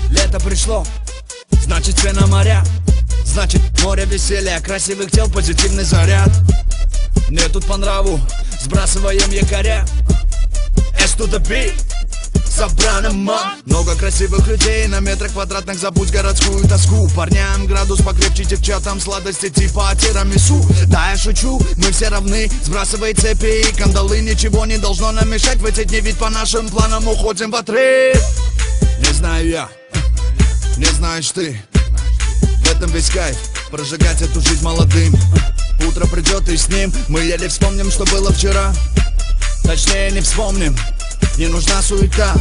Лето пришло, значит все на моря. Значит море веселья, красивых тел, позитивный заряд. Мне тут по нраву, сбрасываем якоря. S to the beat, Soprano. Много красивых людей на метрах квадратных, забудь городскую тоску. Парням градус покрепче, девчатам сладости типа тирамису. Да, я шучу, мы все равны, сбрасывай цепи и кандалы. Ничего не должно нам мешать в эти дни, ведь по нашим планам уходим в отрыв. Не знаю я, не знаешь ты, в этом весь кайф, прожигать эту жизнь молодым. Утро придет и с ним мы еле вспомним, что было вчера. Точнее не вспомним, не нужна суета.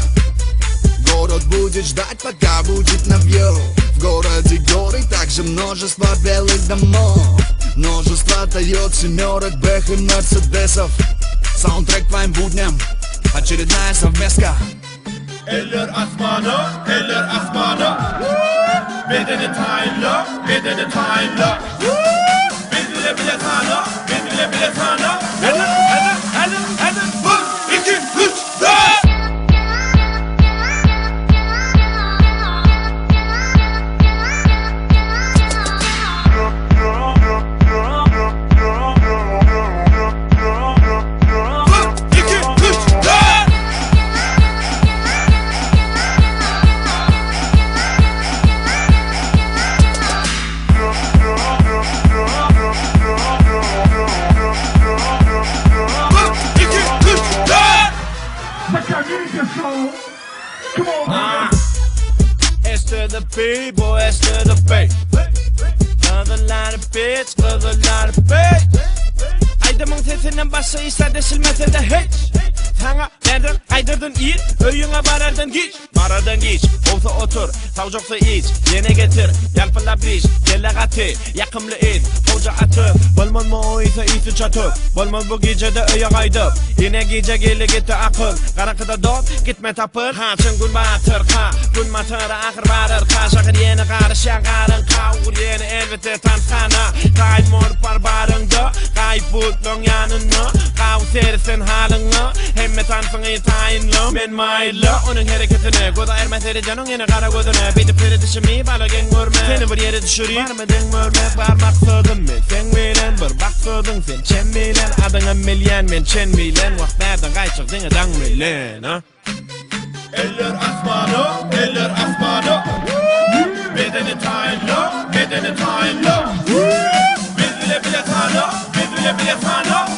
Город будет ждать, пока будет навье. В городе горы, также множество белых домов. Множество Тойот, семерок, Бэх и Мерседесов. Саундтрек твоим будням, очередная совместка. Eller asmana, eller asmana. Bedeni tayla, bedeni tayla. Bedile bile sana, bedile bile sana. Hadi, 1, 2, 3, 4. S to the P, boy, S to the B. Another line of bitch, another line of bitch. Aydamın sesinden başı ise deşilmese de hiç. Sana nereden aydırdın iyi, öyüne barardın geç. Barardın geç, olsa otur, tavcoksa iç. Yine getir, yalpıla biş, gele katı, yakımlı it, hoca atı. Bolmaz mı o ise iti çatı, bolmaz bu gecede öye kaydıp. Yine gece geli gitti akıl, karakıda don, gitme tapır. Kaçın gün batır, gün matırı akır varır. Kaşakır yeni karışan karın, kavur yeni elbette tanıkana. Kaymur barbarında, kaybutlun yanını. Kav sersin halını, hemme tansını tayinlu. Men maylı, onun hareketine goda ermeseri canın yine kara gözüne. Bitip biri dışımı balagın görme. Seni bir yere düşüreyim, varmadın görme. Var maksadım men, sen bilen bir baksudun sen. Çen bilen, adına milyen men, çen bilen. Vaktlerden kayçak dine dan milen, ha? Eller asmana, eller asmana. Bedeni tayla, bedeni tayla. Bedile bile sana, bedile bile sana.